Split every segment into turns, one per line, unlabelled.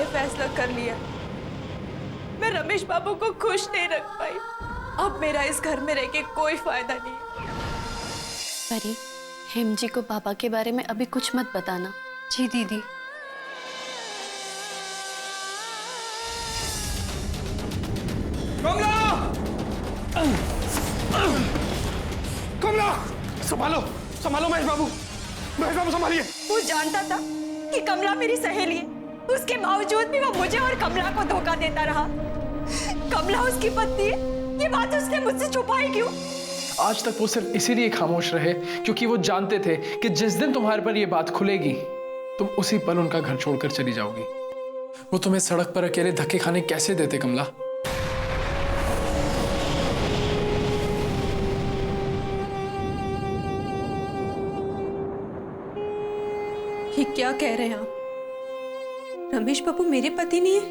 फैसला कर लिया। मैं रमेश बाबू को खुश नहीं रख पाई। अब मेरा इस घर में रह के कोई फायदा नहीं है।
परी, हेम जी को पापा के बारे में अभी कुछ मत बताना।
जी दीदी।
कमला! कमला! संभालो, संभालो महेश बाबू, महेश बाबू संभालिए।
वो जानता था कि कमला मेरी सहेली है, उसके बावजूद भी वो मुझे और कमला को धोखा देता रहा। कमला उसकी पत्नी है, ये बात उसने मुझसे छुपाई क्यों?
आज तक वो सिर्फ इसीलिए खामोश रहे क्योंकि वो जानते थे कि जिस दिन तुम्हारे पर ये बात खुलेगी तुम उसी पल उनका घर छोड़कर चली जाओगी। वो तुम्हें सड़क पर अकेले धक्के खाने कैसे देते कमला?
ये क्या कह रहे हैं आप? रमेश बाबू मेरे पति नहीं है?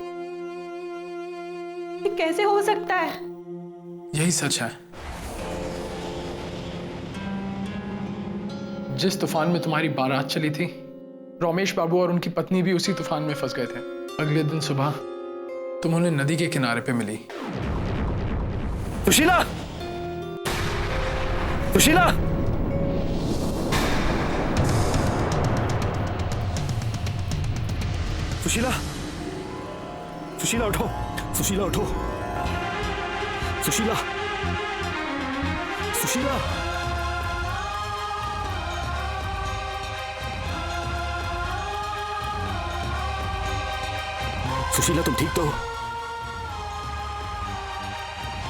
ये कैसे हो सकता है?
यही सच है। जिस तूफान में तुम्हारी बारात चली थी, रमेश बाबू और उनकी पत्नी भी उसी तूफान में फंस गए थे। अगले दिन सुबह तुम उन्हें नदी के किनारे पे मिली।
सुशीला! सुशीला! सुशीला! सुशीला उठो! सुशीला उठो! सुशीला! सुशीला! सुशीला तुम ठीक तो हो?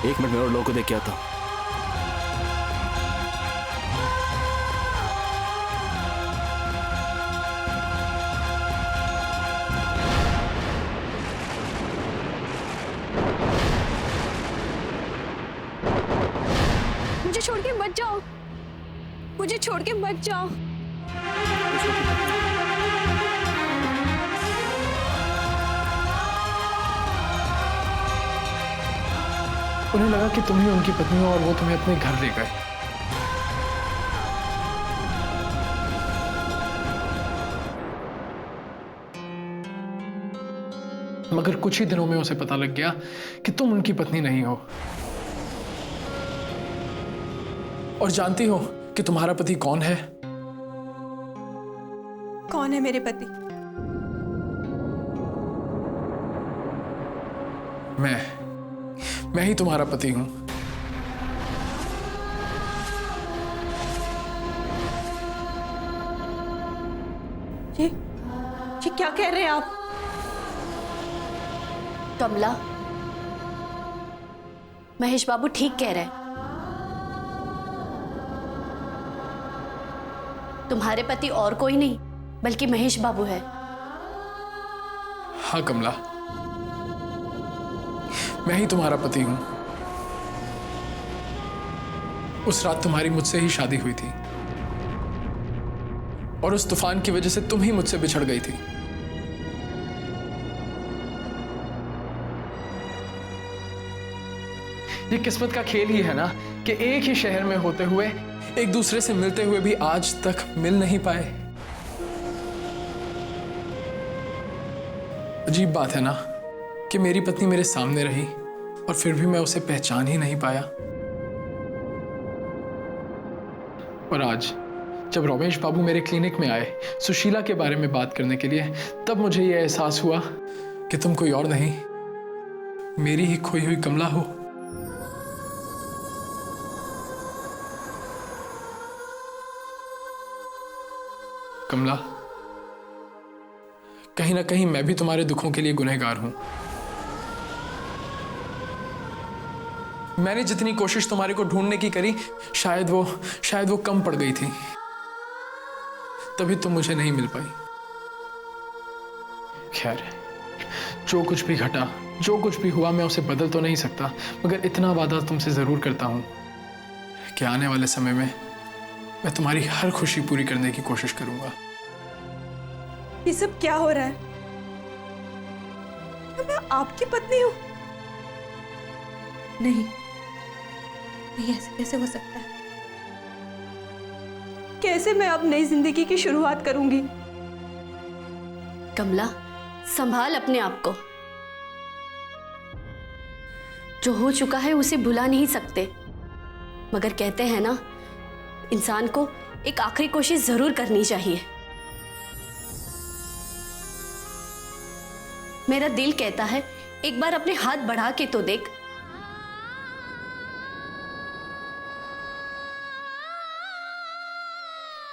एक मिनट मैं और लोगों को देख के आता हूं।
मुझे छोड़ के मत जाओ, मुझे छोड़ के मत जाओ।
उन्हें लगा कि तुम ही उनकी पत्नी हो और वो तुम्हें अपने घर ले गए। मगर कुछ ही दिनों में उसे पता लग गया कि तुम उनकी पत्नी नहीं हो। और जानती हो कि तुम्हारा पति कौन है?
कौन है मेरे पति?
मैं ही तुम्हारा पति हूं।
ये क्या कह रहे हैं आप?
कमला, महेश बाबू ठीक कह रहे हैं। तुम्हारे पति और कोई नहीं बल्कि महेश बाबू है।
हाँ कमला, मैं ही तुम्हारा पति हूं। उस रात तुम्हारी मुझसे ही शादी हुई थी और उस तूफान की वजह से तुम ही मुझसे बिछड़ गई थी। ये किस्मत का खेल ही है ना कि एक ही शहर में होते हुए एक दूसरे से मिलते हुए भी आज तक मिल नहीं पाए। अजीब बात है ना कि मेरी पत्नी मेरे सामने रही और फिर भी मैं उसे पहचान ही नहीं पाया। और आज जब रमेश बाबू मेरे क्लिनिक में आए सुशीला के बारे में बात करने के लिए, तब मुझे यह एहसास हुआ कि तुम कोई और नहीं, मेरी ही खोई हुई कमला हो। कमला, कहीं ना कहीं मैं भी तुम्हारे दुखों के लिए गुनहगार हूं। मैंने जितनी कोशिश तुम्हारे को ढूंढने की करी, शायद वो कम पड़ गई थी, तभी तुम मुझे नहीं मिल पाई। खैर, जो कुछ भी घटा, जो कुछ भी हुआ, मैं उसे बदल तो नहीं सकता, मगर इतना वादा तुमसे जरूर करता हूं कि आने वाले समय में मैं तुम्हारी हर खुशी पूरी करने की कोशिश करूंगा।
ये सब क्या हो रहा है? क्या मैं आपकी पत्नी हूं? नहीं, ऐसे कैसे हो सकता है? कैसे मैं अब नई जिंदगी की शुरुआत करूंगी?
कमला, संभाल अपने आप को। जो हो चुका है उसे भुला नहीं सकते, मगर कहते हैं ना, इंसान को एक आखिरी कोशिश जरूर करनी चाहिए। मेरा दिल कहता है एक बार अपने हाथ बढ़ा के तो देख।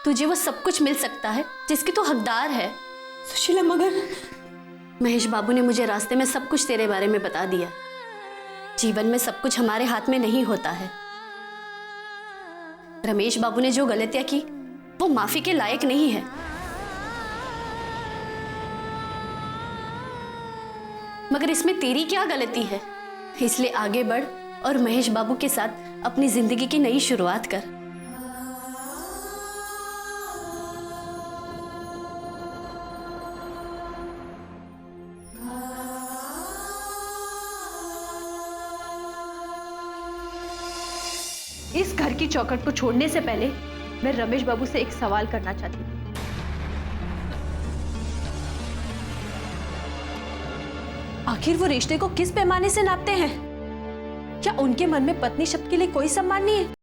तुझे वो सब कुछ मिल सकता है जिसकी तू हकदार है।
सुशीला, मगर
महेश बाबू ने मुझे रास्ते में सब कुछ तेरे बारे में बता दिया। जीवन में सब कुछ हमारे हाथ में नहीं होता है। रमेश बाबू ने जो गलतियां की वो माफी के लायक नहीं है। मगर इसमें तेरी क्या गलती है? इसलिए आगे बढ़ और महेश बाबू के साथ अपनी जिंदगी की नई शुरुआत कर।
इस घर की चौखट को छोड़ने से पहले मैं रमेश बाबू से एक सवाल करना चाहती हूँ। आखिर वो रिश्ते को किस पैमाने से नापते हैं? क्या उनके मन में पत्नी शब्द के लिए कोई सम्मान नहीं है?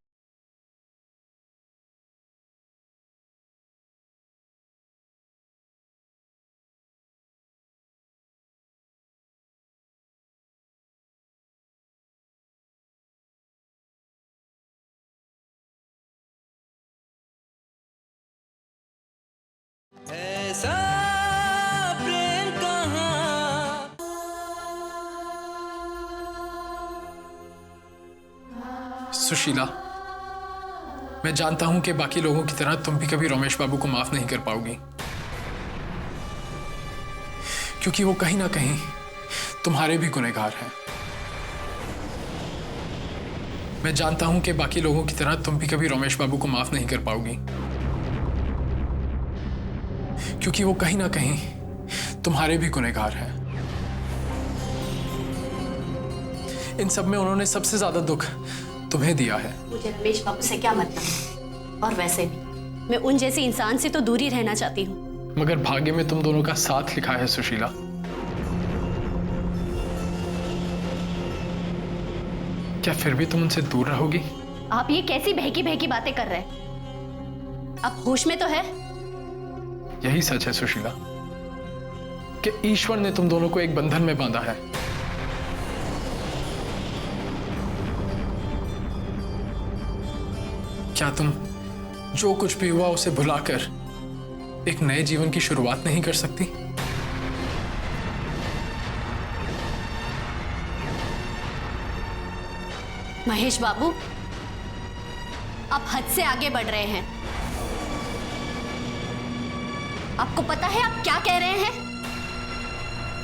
ऐसा प्रेम कहाँ।
सुशीला, मैं जानता हूं कि बाकी लोगों की तरह तुम भी कभी रमेश बाबू को माफ नहीं कर पाओगी, क्योंकि वो कहीं ना कहीं तुम्हारे भी गुनहगार हैं। मैं जानता हूं कि बाकी लोगों की तरह तुम भी कभी रमेश बाबू को माफ नहीं कर पाओगी, क्योंकि वो कहीं ना कहीं तुम्हारे भी गुनहगार हैं। इन सब में उन्होंने सबसे ज्यादा दुख तुम्हें दिया है।
मुझे रमेश बाबू से क्या मतलब? और वैसे भी मैं उन जैसे इंसान से तो दूर ही रहना चाहती हूँ।
मगर भाग्य में तुम दोनों का साथ लिखा है सुशीला। क्या फिर भी तुम उनसे दूर रहोगी?
आप ये कैसी बहकी बहकी बातें कर रहे हैं? आप होश में तो है?
यही सच है सुशीला कि ईश्वर ने तुम दोनों को एक बंधन में बांधा है। क्या तुम जो कुछ भी हुआ उसे भुलाकर एक नए जीवन की शुरुआत नहीं कर सकती?
महेश बाबू, आप हद से आगे बढ़ रहे हैं। आपको पता है आप क्या कह रहे हैं?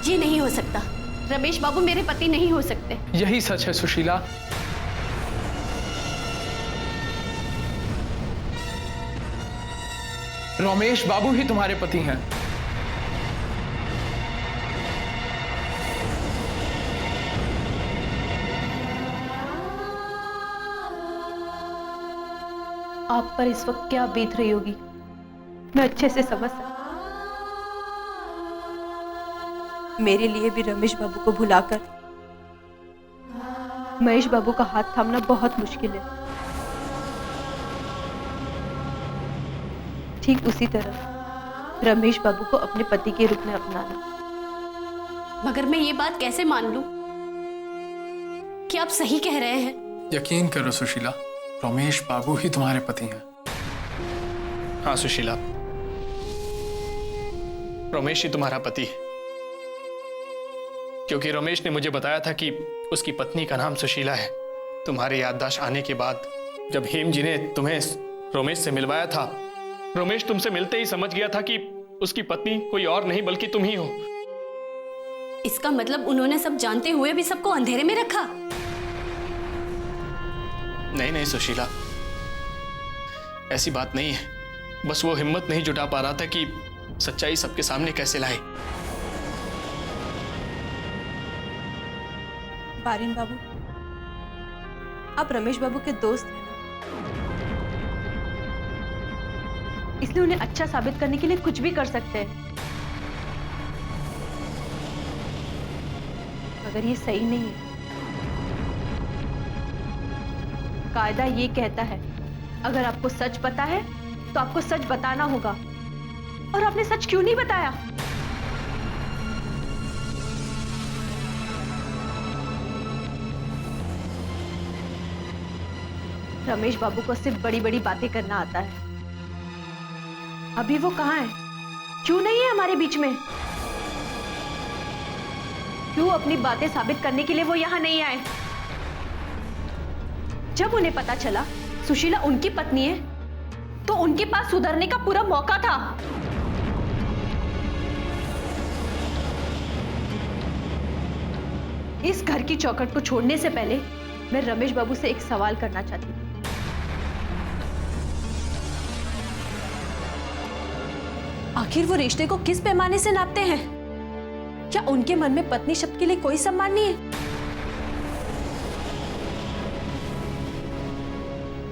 ये नहीं हो सकता। रमेश बाबू मेरे पति नहीं हो सकते।
यही सच है सुशीला। रमेश बाबू ही तुम्हारे पति हैं।
आप पर इस वक्त क्या बीत रही होगी, मैं अच्छे से समझ सकती। मेरे लिए भी रमेश बाबू को भुलाकर महेश बाबू का हाथ थामना बहुत मुश्किल है। ठीक उसी तरह रमेश बाबू को अपने पति के रूप में अपनाना।
मगर मैं ये बात कैसे मान लूं कि आप सही कह रहे हैं?
यकीन करो सुशीला, रमेश बाबू ही तुम्हारे पति हैं।
हाँ सुशीला, रमेश ही तुम्हारा पति है, क्योंकि रमेश ने मुझे बताया था कि उसकी पत्नी का नाम सुशीला है। तुम्हारी याददाश्त आने के बाद जब हेम जी ने तुम्हें रमेश से मिलवाया था, रमेश तुमसे मिलते ही समझ गया था कि उसकी पत्नी कोई और नहीं बल्कि तुम ही हो।
इसका मतलब उन्होंने सब जानते हुए भी सबको अंधेरे में रखा?
नहीं नहीं सुशीला, ऐसी बात नहीं है। बस वो हिम्मत नहीं जुटा पा रहा था कि सच्चाई सबके सामने कैसे लाए।
बारिन बाबू, आप रमेश बाबू के दोस्त हैं, इसलिए उन्हें अच्छा साबित करने के लिए कुछ भी कर सकते हैं। मगर ये सही नहीं है। कायदा ये कहता है अगर आपको सच पता है तो आपको सच बताना होगा, और आपने सच क्यों नहीं बताया? रमेश बाबू को सिर्फ बड़ी बड़ी बातें करना आता है। अभी वो कहाँ है? क्यों नहीं है हमारे बीच में? क्यों अपनी बातें साबित करने के लिए वो यहां नहीं आए? जब उन्हें पता चला सुशीला उनकी पत्नी है तो उनके पास सुधरने का पूरा मौका था। इस घर की चौखट को छोड़ने से पहले मैं रमेश बाबू से एक सवाल करना चाहती हूँ। आखिर वो रिश्ते को किस पैमाने से नापते हैं? क्या उनके मन में पत्नी शब्द के लिए कोई सम्मान नहीं है,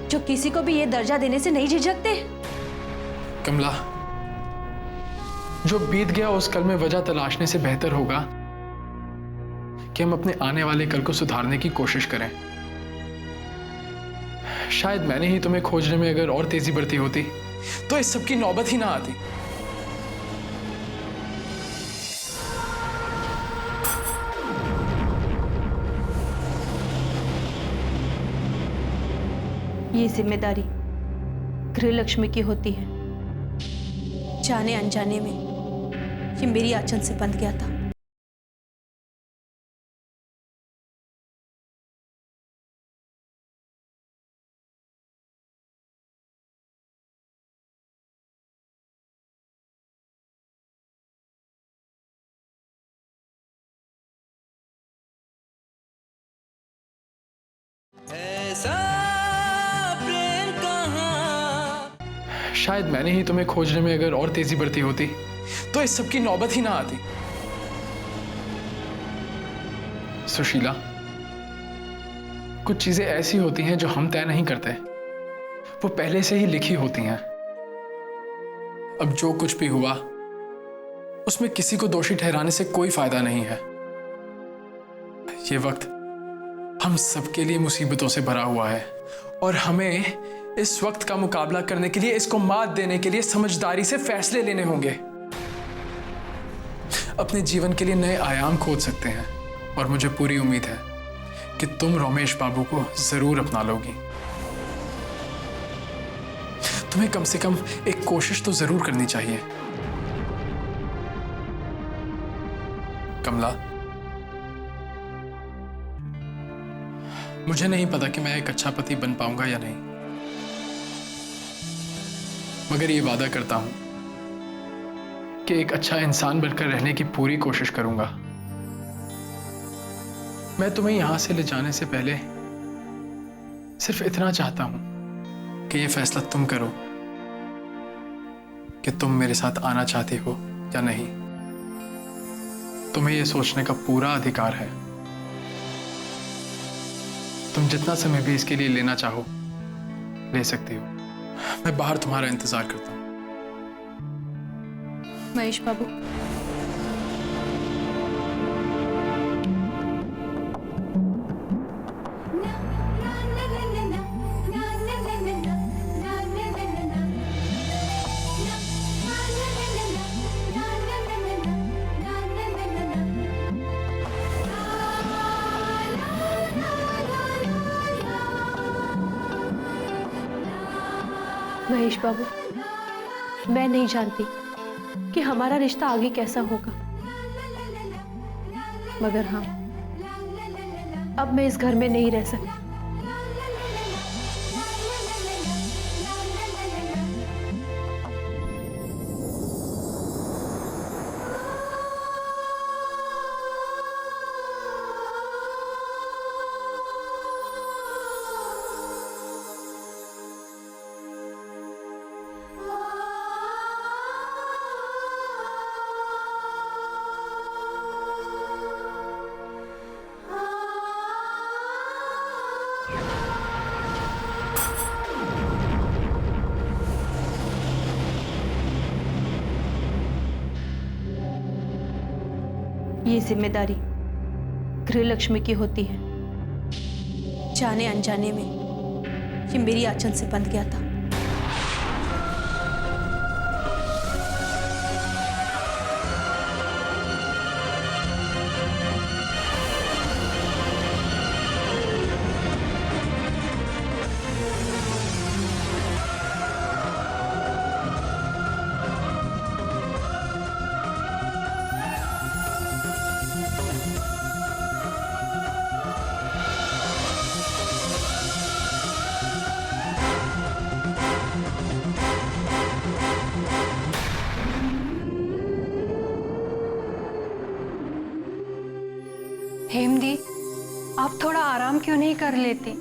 जो किसी को भी ये दर्जा देने से नहीं झिझकते?
कमला, जो बीत गया उस कल में वजह तलाशने से बेहतर होगा कि हम अपने आने वाले कल को सुधारने की कोशिश करें। शायद मैंने ही तुम्हें खोजने में अगर और तेजी बरती होती तो इस सब की नौबत ही ना आती।
ये जिम्मेदारी गृहलक्ष्मी की होती है। जाने अनजाने में ये मेरी आंचल से बंध गया था।
ऐसा प्रेम कहाँ।
शायद मैंने ही तुम्हें खोजने में अगर और तेजी बरती होती तो इस सब की नौबत ही ना आती। सुशीला, कुछ चीजें ऐसी होती हैं जो हम तय नहीं करते, वो पहले से ही लिखी होती हैं। अब जो कुछ भी हुआ उसमें किसी को दोषी ठहराने से कोई फायदा नहीं है। ये वक्त हम सबके लिए मुसीबतों से भरा हुआ है और हमें इस वक्त का मुकाबला करने के लिए, इसको मात देने के लिए समझदारी से फैसले लेने होंगे। अपने जीवन के लिए नए आयाम खोज सकते हैं और मुझे पूरी उम्मीद है कि तुम रमेश बाबू को जरूर अपना लोगी। तुम्हें कम से कम एक कोशिश तो जरूर करनी चाहिए। कमला, मुझे नहीं पता कि मैं एक अच्छा पति बन पाऊंगा या नहीं, मगर ये वादा करता हूं कि एक अच्छा इंसान बनकर रहने की पूरी कोशिश करूंगा। मैं तुम्हें यहां से ले जाने से पहले सिर्फ इतना चाहता हूं कि ये फैसला तुम करो कि तुम मेरे साथ आना चाहती हो या नहीं। तुम्हें यह सोचने का पूरा अधिकार है। तुम जितना समय भी इसके लिए लेना चाहो ले सकती हो। मैं बाहर तुम्हारा इंतजार करता हूं।
महेश बाबू, महेश बाबू, मैं नहीं जानती कि हमारा रिश्ता आगे कैसा होगा, मगर हाँ, अब मैं इस घर में नहीं रह सकती। ये जिम्मेदारी गृह लक्ष्मी की होती है। जाने अनजाने में ये मेरी आंचल से बंध गया था।
हेमदी, आप थोड़ा आराम क्यों नहीं कर लेती?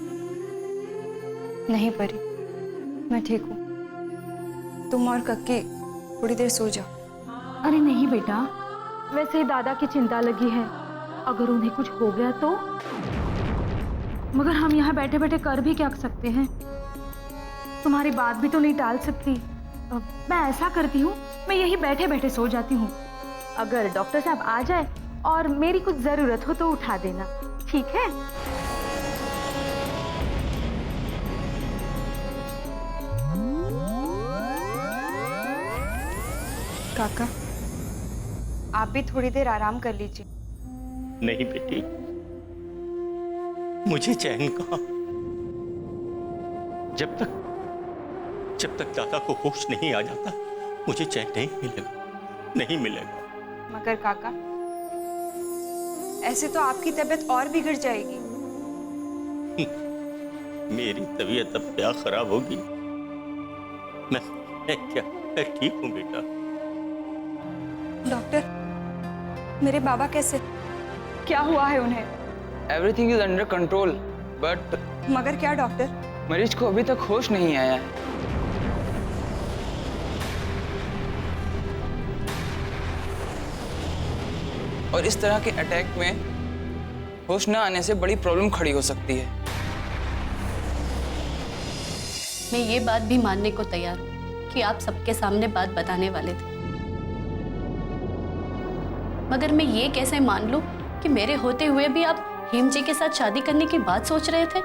नहीं परी, मैं ठीक हूँ। तुम और कक्की थोड़ी देर सो जाओ।
अरे नहीं बेटा, वैसे ही दादा की चिंता लगी है, अगर उन्हें कुछ हो गया तो? मगर हम यहाँ बैठे बैठे कर भी क्या सकते हैं? तुम्हारी बात भी तो नहीं टाल सकती। मैं ऐसा करती हूँ, मैं यही बैठे बैठे सो जाती हूँ। अगर डॉक्टर साहब आ जाए और मेरी कुछ जरूरत हो तो उठा देना, ठीक है?
काका, आप भी थोड़ी देर आराम कर लीजिए।
नहीं बेटी, मुझे चैन कहाँ। जब तक दादा को होश नहीं आ जाता, मुझे चैन नहीं मिलेगा, नहीं मिलेगा।
मगर काका, ऐसे तो आपकी तबीयत और बिगड़ जाएगी।
मेरी तबीयत अब क्या खराब होगी? मैं ठीक हूँ बेटा।
डॉक्टर, मेरे बाबा कैसे? क्या हुआ है उन्हें?
Everything is under control, but
मगर क्या डॉक्टर?
मरीज को अभी तक होश नहीं आया है। और इस तरह के अटैक में होश न आने से बड़ी प्रॉब्लम खड़ी हो सकती है।
मैं ये बात भी मानने को तैयार हूँ कि आप सबके सामने बात बताने वाले थे, मगर मैं ये कैसे मान लूं कि मेरे होते हुए भी आप हेम जी के साथ शादी करने की बात सोच रहे थे?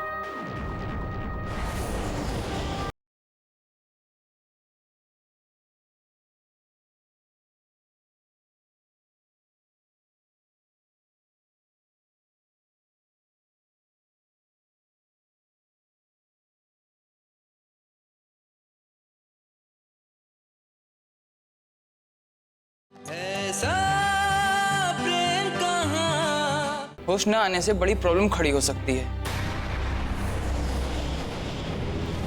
ऐसा प्रेम कहाँ।
होश न आने से बड़ी प्रॉब्लम खड़ी हो सकती है।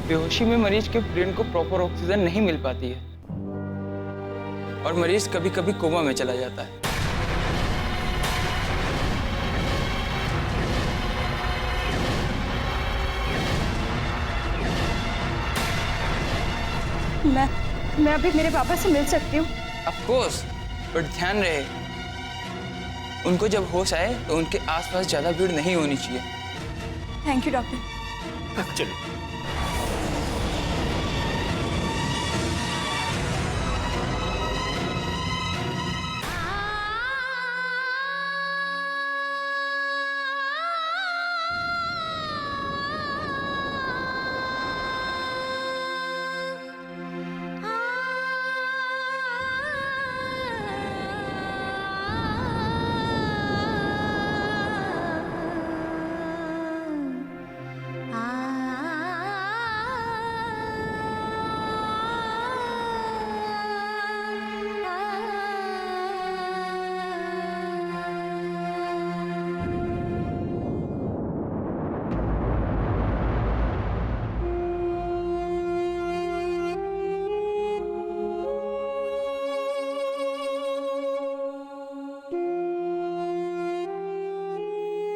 बेहोशी में मरीज के ब्रेन को प्रॉपर ऑक्सीजन नहीं मिल पाती है और मरीज कभी कभी कोमा में चला जाता है।
मैं अभी मेरे पापा से मिल सकती हूँ?
ऑफ कोर्स, बट ध्यान रहे, उनको जब होश आए तो उनके आसपास ज्यादा भीड़ नहीं होनी चाहिए।
Thank you doctor.
चलो।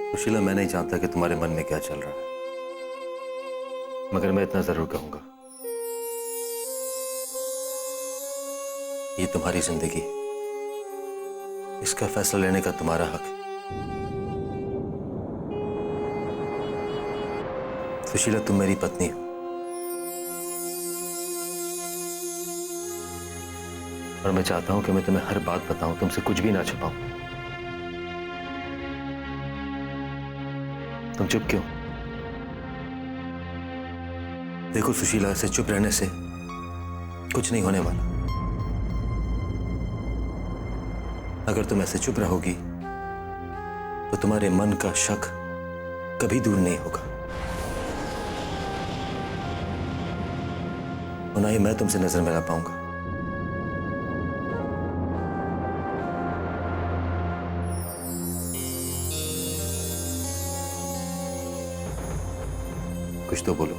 सुशीला, मैं नहीं जानता कि तुम्हारे मन में क्या चल रहा है, मगर मैं इतना जरूर कहूंगा, ये तुम्हारी जिंदगी, इसका फैसला लेने का तुम्हारा हक है। सुशीला, तुम मेरी पत्नी हो और मैं चाहता हूं कि मैं तुम्हें हर बात बताऊं, तुमसे कुछ भी ना छुपाऊं। तुम चुप क्यों? देखो सुशीला, ऐसे चुप रहने से कुछ नहीं होने वाला। अगर तुम ऐसे चुप रहोगी तो तुम्हारे मन का शक कभी दूर नहीं होगा, और ना ही मैं तुमसे नजर मिला पाऊंगा। कुछ तो बोलो।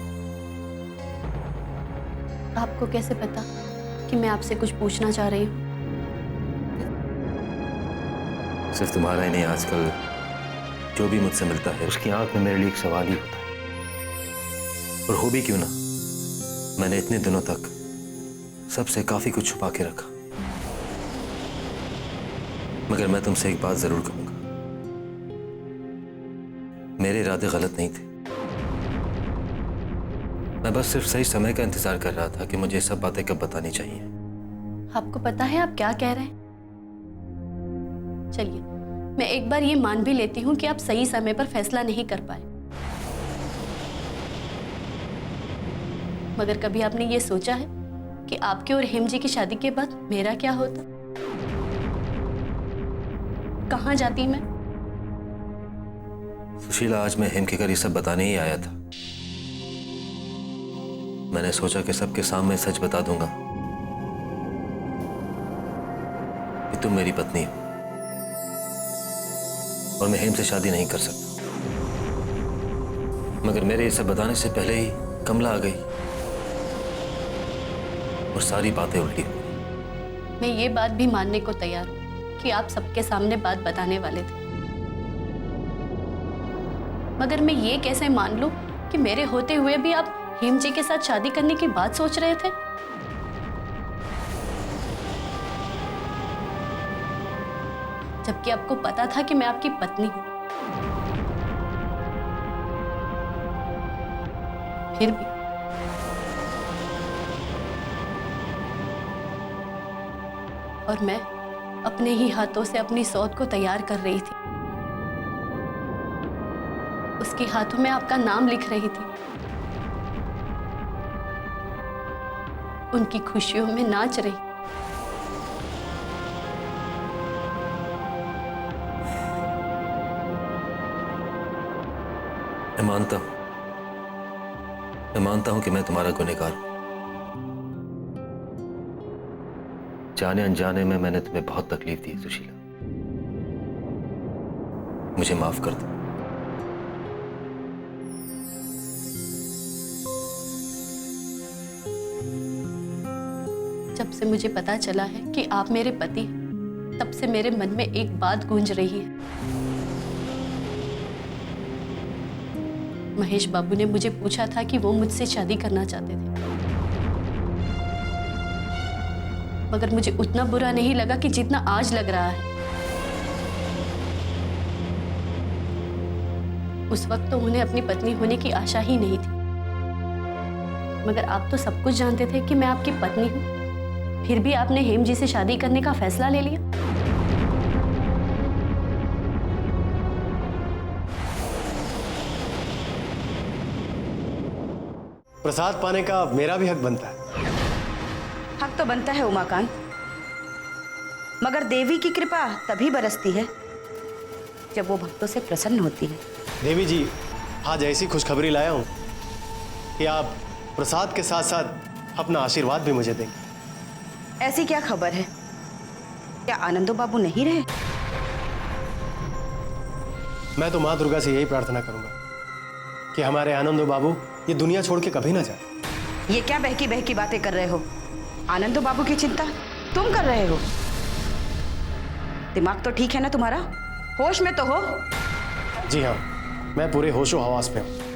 आपको कैसे पता कि मैं आपसे कुछ पूछना चाह रही हूँ?
सिर्फ तुम्हारा ही नहीं, आजकल जो भी मुझसे मिलता है उसकी आंख में मेरे लिए एक सवाल ही होता है। और हो भी क्यों ना, मैंने इतने दिनों तक सबसे काफी कुछ छुपा के रखा। मगर मैं तुमसे एक बात जरूर कहूंगा, मेरे इरादे गलत नहीं थे। मैं बस सिर्फ सही समय का इंतजार कर रहा था कि मुझे सब बातें कब बतानी चाहिए।
आपको पता है आप क्या कह रहे हैं? चलिए, मैं एक बार ये मान भी लेती हूँ कि आप सही समय पर फैसला नहीं कर पाए, मगर कभी आपने ये सोचा है कि आपके और हेम जी की शादी के बाद मेरा क्या होता? कहाँ जाती मैं?
सुशीला, आज मैं हेम के घर ये सब बताने ही आया था। मैंने सोचा कि सबके सामने सच बता दूंगा कि तुम मेरी पत्नी हो और मैं हेम से शादी नहीं कर सकता। मगर मेरे ये सब बताने से पहले ही कमला आ गई और सारी बातें उल्टी हो गई।
मैं ये बात भी मानने को तैयार हूँ कि आप सबके सामने बात बताने वाले थे, मगर मैं ये कैसे मान लूं कि मेरे होते हुए भी आप हेम जी के साथ शादी करने की बात सोच रहे थे? जबकि आपको पता था कि मैं आपकी पत्नी हूं। फिर भी और मैं अपने ही हाथों से अपनी सौत को तैयार कर रही थी, उसके हाथों में आपका नाम लिख रही थी, उनकी खुशियों में नाच रही।
मैं मानता हूं कि मैं तुम्हारा गुनहगार हूं। जाने अनजाने में मैंने तुम्हें बहुत तकलीफ दी है सुशीला, मुझे माफ कर दो।
जब से मुझे पता चला है कि आप मेरे पति हैं, तब से मेरे मन में एक बात गूंज रही है। महेश बाबू ने मुझे पूछा था कि वो मुझसे शादी करना चाहते थे, मगर मुझे उतना बुरा नहीं लगा कि जितना आज लग रहा है। उस वक्त तो उन्हें अपनी पत्नी होने की आशा ही नहीं थी, मगर आप तो सब कुछ जानते थे कि मैं आपकी पत्नी हूं, फिर भी आपने हेम जी से शादी करने का फैसला ले लिया।
प्रसाद पाने का मेरा भी हक बनता है।
हक तो बनता है उमाकांत, मगर देवी की कृपा तभी बरसती है जब वो भक्तों से प्रसन्न होती है।
देवी जी, आज ऐसी खुशखबरी लाया हूं कि आप प्रसाद के साथ साथ अपना आशीर्वाद भी मुझे देंगे।
ऐसी क्या खबर है? क्या आनंदो बाबू नहीं रहे?
मैं तो माँ दुर्गा से यही प्रार्थना करूंगा कि हमारे आनंदो बाबू ये दुनिया छोड़ के कभी ना जाए।
ये क्या बहकी बहकी बातें कर रहे हो? आनंदो बाबू की चिंता तुम कर रहे हो। दिमाग तो ठीक है ना तुम्हारा? होश में तो हो?
जी हाँ, मैं पूरे होशो हवास में हूँ।